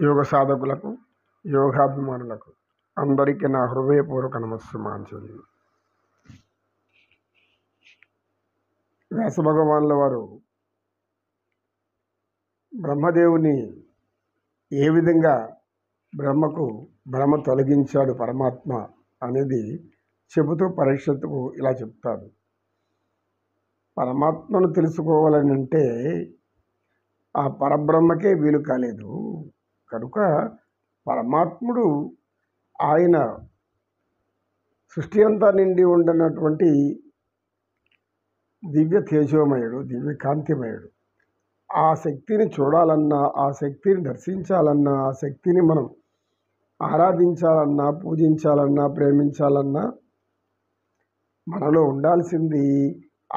యోగ సాధకులకు, యోగాభిమానులకు అందరికీ నా హృదయపూర్వక నమస్సుమాంజలి. వ్యాస భగవానుల వారు బ్రహ్మదేవుని ఏ విధంగా బ్రహ్మ తొలగించాడు పరమాత్మ అనేది చెబుతూ పరీక్షత్తుకు ఇలా చెప్తారు. పరమాత్మను తెలుసుకోవాలని అంటే ఆ పరబ్రహ్మకే వీలు కాలేదు. కనుక పరమాత్ముడు ఆయన సృష్టి అంతా నిండి ఉండనటువంటి దివ్య తేజోమయుడు, దివ్య కాంతిమయుడు. ఆ శక్తిని చూడాలన్నా, ఆ శక్తిని దర్శించాలన్నా, ఆ శక్తిని మనం ఆరాధించాలన్నా, పూజించాలన్నా, ప్రేమించాలన్నా మనలో ఉండాల్సింది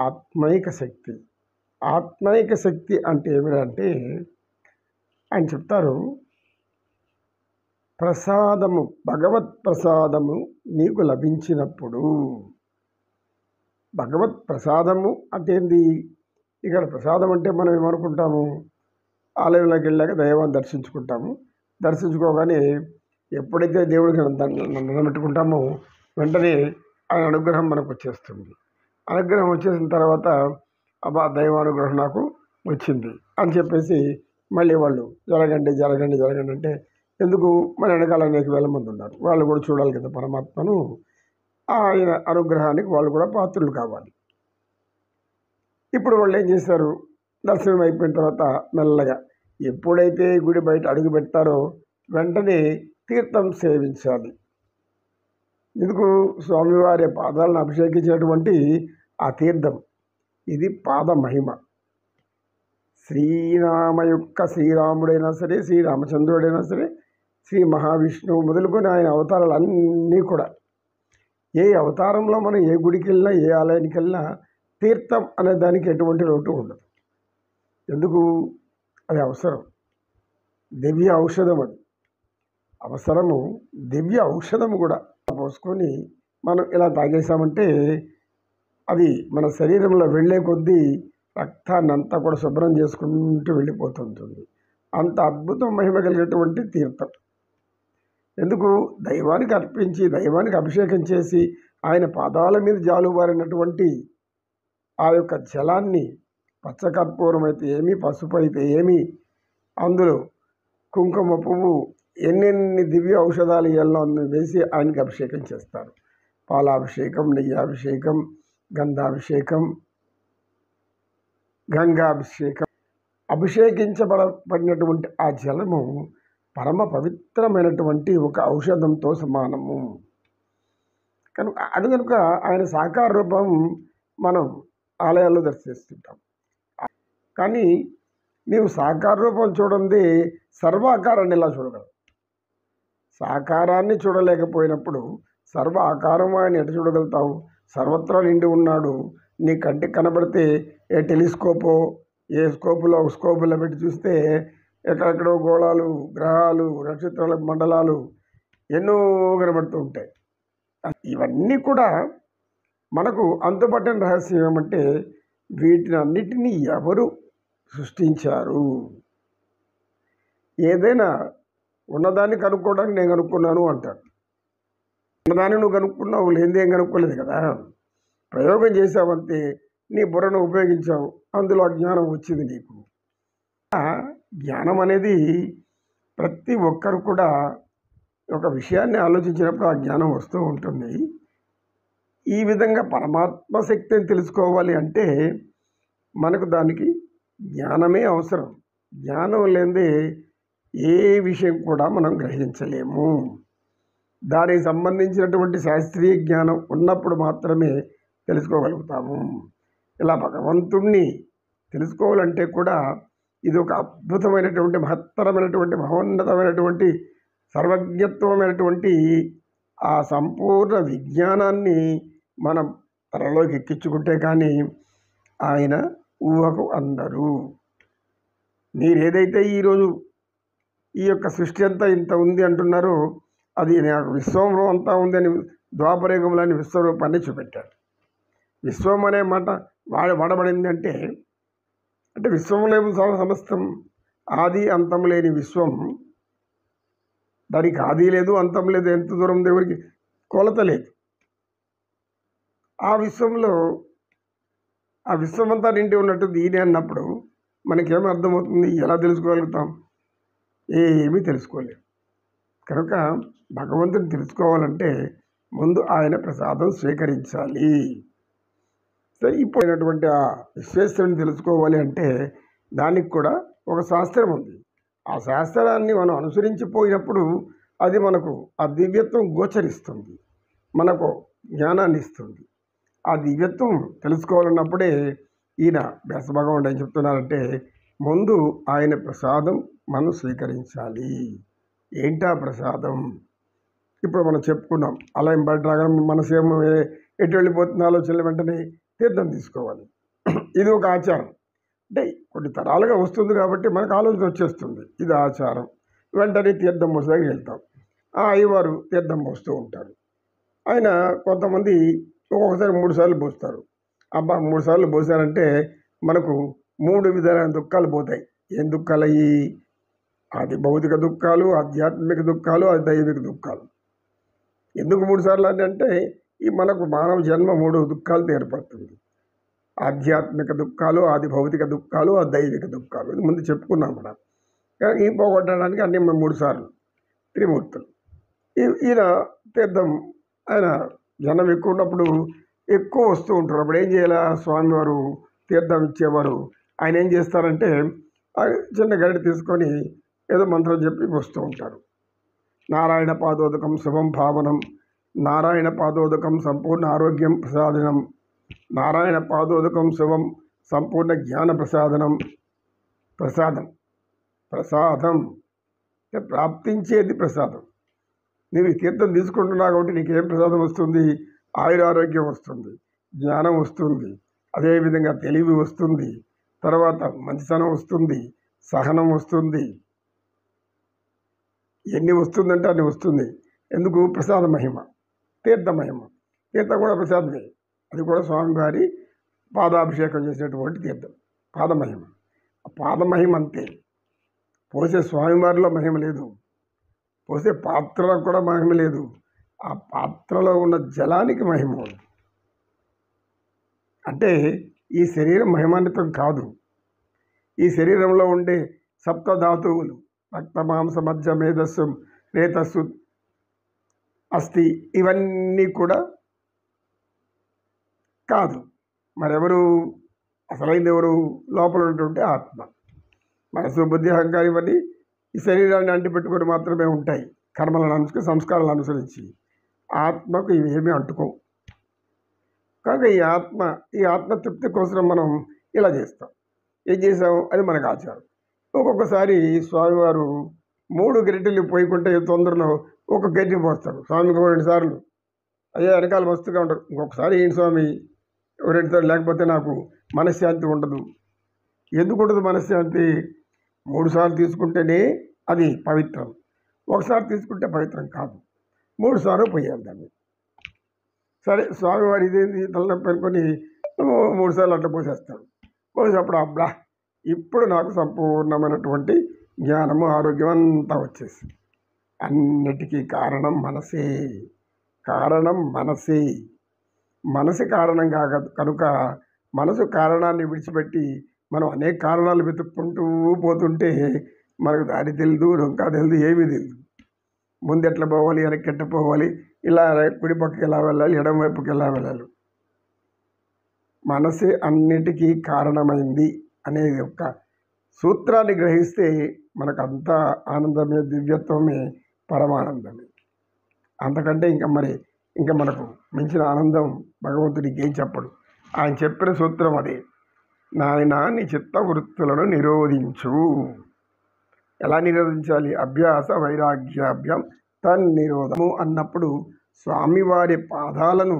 ఆత్మైక శక్తి. ఆత్మైక శక్తి అంటే ఏమిటంటే ఆయన చెప్తారు, ప్రసాదము, భగవత్ ప్రసాదము నీకు లభించినప్పుడు. భగవత్ ప్రసాదము అంటే ఏంది? ఇక్కడ ప్రసాదం అంటే మనం ఏమనుకుంటాము, ఆలయంలోకి వెళ్ళాక దైవాన్ని దర్శించుకుంటాము. దర్శించుకోగానే ఎప్పుడైతే దేవుడికి దండం పెట్టుకుంటామో వెంటనే ఆయన అనుగ్రహం మనకు వచ్చేస్తుంది. అనుగ్రహం వచ్చేసిన తర్వాత అబ్బా దైవానుగ్రహం నాకు వచ్చింది అని చెప్పేసి మళ్ళీ వాళ్ళు జరగండి అంటే ఎందుకు, మన వెనకాల అనేక వేల మంది ఉన్నారు, వాళ్ళు కూడా చూడాలి కదా పరమాత్మను. ఆయన అనుగ్రహానికి వాళ్ళు కూడా పాత్రులు కావాలి. ఇప్పుడు వాళ్ళు ఏం చేశారు, దర్శనం అయిపోయిన తర్వాత మెల్లగా ఎప్పుడైతే గుడి బయట అడుగు పెడతారో వెంటనే తీర్థం సేవించాలి. ఎందుకు? స్వామివారి పాదాలను అభిషేకించినటువంటి ఆ తీర్థం, ఇది పాద మహిమ. శ్రీరాముడైనా సరే, శ్రీరామచంద్రుడైనా సరే, శ్రీ మహావిష్ణువు మొదలుకొని ఆయన అవతారాలు అన్నీ కూడా, ఏ అవతారంలో మనం ఏ గుడికి వెళ్ళినా, ఏ ఆలయానికి వెళ్ళినా తీర్థం అనే దానికి ఎటువంటి లోటు ఉండదు. ఎందుకు? అది అవసరం, దివ్య ఔషధం. అది అవసరము, దివ్య ఔషధము కూడా. పోసుకొని మనం ఇలా తాగేసామంటే అది మన శరీరంలో వెళ్ళే కొద్దీ రక్తాన్ని అంతా కూడా శుభ్రం చేసుకుంటూ వెళ్ళిపోతుంటుంది. అంత అద్భుతం మహిమ కలిగినటువంటి తీర్థం. ఎందుకు? దైవానికి అర్పించి, దైవానికి అభిషేకం చేసి, ఆయన పాదాల మీద జాలువారినటువంటి ఆ యొక్క జలాన్ని, పచ్చకర్పూరం అయితే ఏమి, పసుపు అయితే ఏమి, అందులో కుంకుమ పువ్వు, ఎన్నెన్ని దివ్య ఔషధాలు ఇయ్యాలో అన్ని వేసి ఆయనకి అభిషేకం చేస్తారు. పాలాభిషేకం, నెయ్యాభిషేకం, గంధాభిషేకం, గంగాభిషేకం. అభిషేకించబడినటువంటి ఆ జలము పరమ పవిత్రమైనటువంటి ఒక ఔషధంతో సమానము. కనుక ఆయన సాకార రూపం మనం ఆలయాల్లో దర్శిస్తుంటాం. కానీ నీవు సాకార రూపం చూడండి, సర్వాకారాన్ని ఎలా చూడగలవు? సాకారాన్ని చూడలేకపోయినప్పుడు సర్వ ఆకారం ఆయన ఎటు చూడగలుగుతావు? సర్వత్రా నిండి ఉన్నాడు. నీ కంటికి కనబడితే ఏ టెలిస్కోపో, ఏ స్కోపులో పెట్టి చూస్తే ఎక్కడెక్కడో గోళాలు, గ్రహాలు, నక్షత్రాల మండలాలు ఎన్నో కనబడుతూ ఉంటాయి. ఇవన్నీ కూడా మనకు అంతుపట్టని రహస్యం ఏమంటే వీటిని అన్నిటినీ ఎవరు సృష్టించారు? ఏదైనా ఉన్నదాన్ని కనుక్కోవడానికి నేను కనుక్కున్నాను అంటాడు. ఉన్నదాన్ని నువ్వు కనుక్కున్నావు, లేనిదేం కనుక్కోలేదు కదా. ప్రయోగం చేసావంతే, నీ బుర్రను ఉపయోగించావు, అందులో జ్ఞానం వచ్చింది నీకు. జ్ఞానం అనేది ప్రతి ఒక్కరు కూడా ఒక విషయాన్ని ఆలోచించినప్పుడు ఆ జ్ఞానం వస్తూ ఉంటుంది. ఈ విధంగా పరమాత్మ శక్తిని తెలుసుకోవాలి అంటే మనకు దానికి జ్ఞానమే అవసరం. జ్ఞానం లేనిదే ఏ విషయం కూడా మనం గ్రహించలేము. దానికి సంబంధించినటువంటి శాస్త్రీయ జ్ఞానం ఉన్నప్పుడు మాత్రమే తెలుసుకోగలుగుతాము. ఇలా భగవంతుణ్ణి తెలుసుకోవాలంటే కూడా ఇది ఒక అద్భుతమైనటువంటి, మహత్తరమైనటువంటి, మహోన్నతమైనటువంటి, సర్వజ్ఞత్వమైనటువంటి ఆ సంపూర్ణ విజ్ఞానాన్ని మనం తనలోకి ఎక్కించుకుంటే కానీ ఆయన ఊహకు అందరు. మీరేదైతే ఈరోజు ఈ యొక్క సృష్టి అంతా ఇంత ఉంది అంటున్నారో అది నాకు విశ్వంలో అంతా ఉందని ద్వాపరయుగంలోని విశ్వరూపాన్ని చూపెట్టాడు. విశ్వం అనే మాట వాడబడింది అంటే విశ్వంలో సమస్తం, ఆది అంతం లేని విశ్వం దానికి ఆది లేదు, అంతం లేదు, ఎంత దూరం దేవుడికి కొలత లేదు. ఆ విశ్వంలో ఆ విశ్వమంతా నిండి ఉన్నట్టు దీని అన్నప్పుడు మనకేమీ అర్థమవుతుంది? ఎలా తెలుసుకోగలుగుతాం? ఏమీ తెలుసుకోలేము. కనుక భగవంతుని తెలుసుకోవాలంటే ముందు ఆయన ప్రసాదం స్వీకరించాలి. సరే, ఇప్పుడైనటువంటి ఆ విశ్వేశ్వరుని తెలుసుకోవాలి అంటే దానికి కూడా ఒక శాస్త్రం ఉంది. ఆ శాస్త్రాన్ని మనం అనుసరించిపోయినప్పుడు అది మనకు ఆ దివ్యత్వం గోచరిస్తుంది, మనకు జ్ఞానాన్ని ఇస్తుంది. ఆ దివ్యత్వం తెలుసుకోవాలన్నప్పుడే ఈయన వ్యాసభగవానుడు ఏం చెప్తున్నారంటే ముందు ఆయన ప్రసాదం మనం స్వీకరించాలి. ఏంటా ప్రసాదం? ఇప్పుడు మనం చెప్పుకున్నాం, ఆలయం బయట రాగానే మనసేమో ఎటు వెళ్ళిపోతున్న ఆలోచనలు వెంటనే తీర్థం తీసుకోవాలి. ఇది ఒక ఆచారం. అంటే కొన్ని తరాలుగా వస్తుంది కాబట్టి మనకు ఆలోచన వచ్చేస్తుంది, ఇది ఆచారం. వెంటనే తీర్థం పోసేదానికి వెళ్తాం. ఆ అయ్యవారు తీర్థం పోస్తూ ఉంటారు. ఆయన కొంతమంది ఒక్కొక్కసారి 3 సార్లు పోస్తారు. అబ్బా 3 సార్లు పోసారంటే మనకు 3 విధాలైన దుఃఖాలు పోతాయి. ఏం దుఃఖాలు అయ్యి? అది భౌతిక దుఃఖాలు, ఆధ్యాత్మిక దుఃఖాలు, అది దైవిక దుఃఖాలు. ఎందుకు 3 సార్లు అని అంటే ఈ మనకు మానవ జన్మ 3 దుఃఖాలతో ఏర్పడుతుంది. ఆధ్యాత్మిక దుఃఖాలు, ఆది భౌతిక దుఃఖాలు, ఆ దైవిక దుఃఖాలు. ఇది ముందు చెప్పుకున్నాం మనం. కానీ ఈ పోగొట్టడానికి అన్ని 3 సార్లు త్రిమూర్తులు. ఈయన తీర్థం ఆయన జనం ఎక్కువ ఉన్నప్పుడు ఎక్కువ వస్తూ ఉంటారు. అప్పుడు ఏం చేయాలి? స్వామివారు తీర్థం ఇచ్చేవారు. ఆయన ఏం చేస్తారంటే చిన్న గరిటె తీసుకొని ఏదో మంత్రం చెప్పి వస్తూ ఉంటారు. నారాయణ పాదోదకం శుభం భావనం, నారాయణ పాదోదకం సంపూర్ణ ఆరోగ్యం ప్రసాదనం, నారాయణ పాదోదకం శుభం సంపూర్ణ జ్ఞాన ప్రసాదనం. ప్రసాదం ప్రాప్తించేది ప్రసాదం. నీవు ఈ తీర్థం తీసుకుంటున్నావు కాబట్టి నీకేం ప్రసాదం వస్తుంది? ఆయురారోగ్యం వస్తుంది, జ్ఞానం వస్తుంది, అదేవిధంగా తెలివి వస్తుంది, తర్వాత మంచితనం వస్తుంది, సహనం వస్తుంది. ఎన్ని వస్తుందంటే అన్ని వస్తుంది. ఎందుకు? ప్రసాద మహిమ, తీర్థ మహిమ. తీర్థం కూడా ప్రసాదమే. అది కూడా స్వామివారి పాదాభిషేకం చేసినటువంటి తీర్థం, పాదమహిమ. ఆ పాదమహిమ అంతే. పోసే స్వామివారిలో మహిమ లేదు, పోసే పాత్రలో కూడా మహిమ లేదు. ఆ పాత్రలో ఉన్న జలానికి మహిమ ఉంది. అంటే ఈ శరీరం మహిమాన్వితం కాదు. ఈ శరీరంలో ఉండే సప్తధాతువులు రక్త మాంస మధ్య మేధస్సు రేతస్సు అస్థి ఇవన్నీ కూడా కాదు. మరెవరు అసలైంది? ఎవరు? లోపల ఉన్నటువంటి ఆత్మ. మనసు బుద్ధి అహంకారం ఇవన్నీ ఈ శరీరాన్ని అంటిపెట్టుకొని మాత్రమే ఉంటాయి, కర్మలను సంస్కారాలను అనుసరించి. ఆత్మకు ఇవేమీ అంటుకోవు. కనుక ఈ ఆత్మతృప్తి కోసం మనం ఇలా చేస్తాం. ఏం చేసాం? అది మనకు ఆచారం. ఒక్కొక్కసారి స్వామివారు 3 గరిటెలు పోయకుంటే తొందరలో ఒక గరిటె పోస్తారు. స్వామికి 2 సార్లు అయ్యా వెనకాల వస్తుగా ఉంటారు. ఇంకొకసారి ఏంటి స్వామి 2 సార్లు, లేకపోతే నాకు మనశ్శాంతి ఉండదు. ఎందుకు ఉండదు మనశ్శాంతి? 3 సార్లు తీసుకుంటేనే అది పవిత్రం. ఒకసారి తీసుకుంటే పవిత్రం కాదు. 3 సార్లు పోయాలి దాన్ని. సరే, స్వామివారి ఇదేంది తలనొప్పి అనుకొని 3 సార్లు అట్లా పోసేస్తాడు. పోసేటప్పుడు అబ్బా ఇప్పుడు నాకు సంపూర్ణమైనటువంటి జ్ఞానము ఆరోగ్యం అంతా వచ్చేసి. అన్నిటికీ కారణం మనసే. మనసు కారణం కనుక మనసు కారణాన్ని విడిచిపెట్టి మనం అనేక కారణాలు వెతుక్కుంటూ పోతుంటే మనకు దారి తెలియదు, రొంకా తెలియదు, ఏమీ తెలియదు. ముందు ఎట్లా పోవాలి, వెనక్కి ఎట్లా పోవాలి, ఇలా కుడి పక్కకి ఎలా వెళ్ళాలి, ఎడమ వైపుకి ఎలా వెళ్ళాలి. మనసే అన్నిటికీ కారణమైంది అనే యొక్క సూత్రాన్ని గ్రహిస్తే మనకంతా ఆనందమే, దివ్యత్వమే, పరమానందమే. అంతకంటే ఇంకా మనకు మించిన ఆనందం భగవంతుడికి ఏం చెప్పడు. ఆయన చెప్పిన సూత్రం అదే. నాయనా నీ చిత్త వృత్తులను నిరోధించు. ఎలా నిరోధించాలి? అభ్యాస వైరాగ్యాభ్యం తన్నిరోధము అన్నప్పుడు స్వామివారి పాదాలను,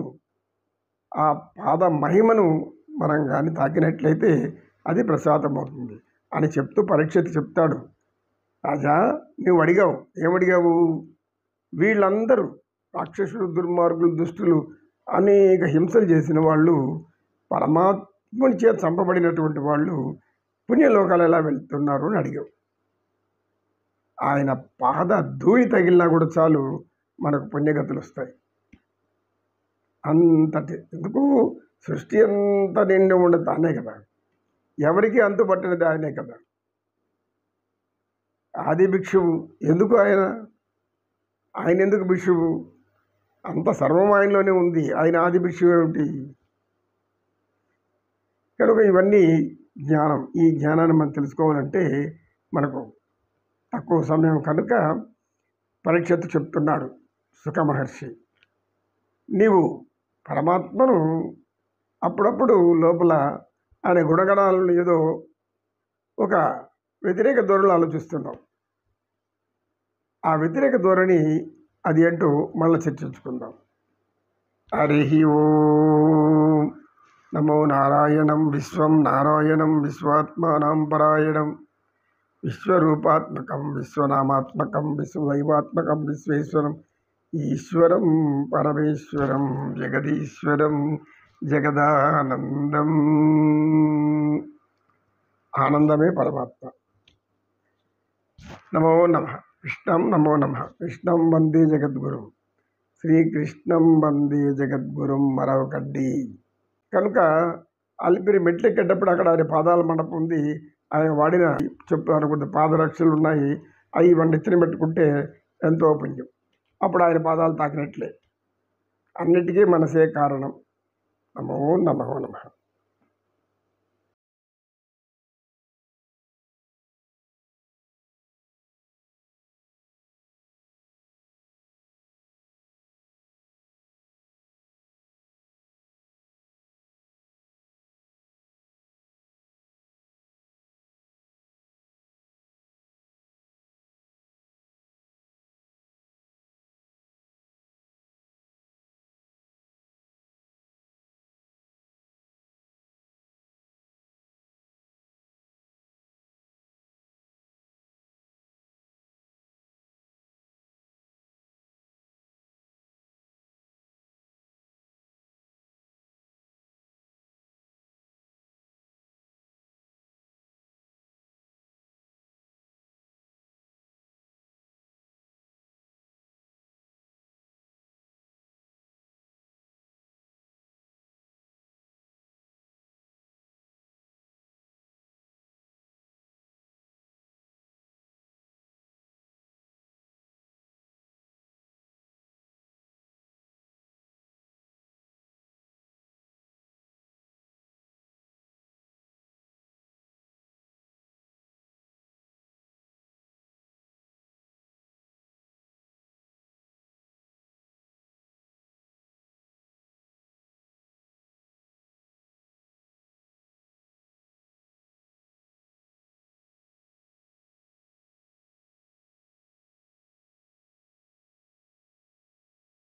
ఆ పాద మహిమను మనం కానీ తాకినట్లయితే అది ప్రసాదం అవుతుంది అని చెప్తూ పరీక్షిత్ చెప్తాడు. రాజా, నువ్వు అడిగావు, ఏమడిగావు? వీళ్ళందరూ రాక్షసులు, దుర్మార్గులు, దుష్టులు, అనేక హింసలు చేసిన వాళ్ళు, పరమాత్ముని చేత చంపబడినటువంటి వాళ్ళు పుణ్యలోకాలు ఎలా వెళ్తున్నారు అని అడిగావు. ఆయన పాద ధూళి తగిలినా కూడా చాలు మనకు పుణ్యగతులు వస్తాయి. అంతటి ఎందుకు సృష్టి అంతా నిండి ఉండదు తానే కదా, ఎవరికి అంతు పట్టినది ఆయనే కదా. ఆది భిక్షువు ఎందుకు ఆయన ఎందుకు భిక్షువు? అంత సర్వం ఆయనలోనే ఉంది, ఆయన ఆది భిక్షువు ఏమిటి? కనుక ఇవన్నీ జ్ఞానం. ఈ జ్ఞానాన్ని మనం తెలుసుకోవాలంటే మనకు తక్కువ సమయం కనుక పరీక్షిత్తు చెప్తున్నాడు సుఖ మహర్షి, నీవు పరమాత్మను అప్పుడప్పుడు లోపల ఆయన గుణగణాలను ఏదో ఒక వ్యతిరేక ధోరణిలో ఆలోచిస్తున్నావు. ఆ వ్యతిరేక ధోరణి అది ఏంటో మళ్ళీ చర్చించుకుందాం. హరి ఓం నమో నారాయణం విశ్వం నారాయణం విశ్వాత్మానం పరాయణం విశ్వరూపాత్మకం విశ్వనామాత్మకం విశ్వదైవాత్మకం విశ్వేశ్వరం ఈశ్వరం పరమేశ్వరం జగదీశ్వరం జగదానందం. ఆనందమే పరమాత్మ. నమో నమః. కృష్ణం నమో నమః. కృష్ణం వందే జగద్గురుం, శ్రీకృష్ణం వందే జగద్గురుం మరొకడ్డి. కనుక అలిపిరి మెట్లు ఎక్కేటప్పుడు అక్కడ ఆయన పాదాల మండపం ఉంది, ఆయన వాడిన చెప్తాను కొద్ది పాదరక్షలు ఉన్నాయి, అవి నెత్తిన పెట్టుకుంటే ఎంతో పుణ్యం. అప్పుడు ఆయన పాదాలు తాకినట్లే. అన్నిటికీ మనసే కారణం. నమో నమో నమః.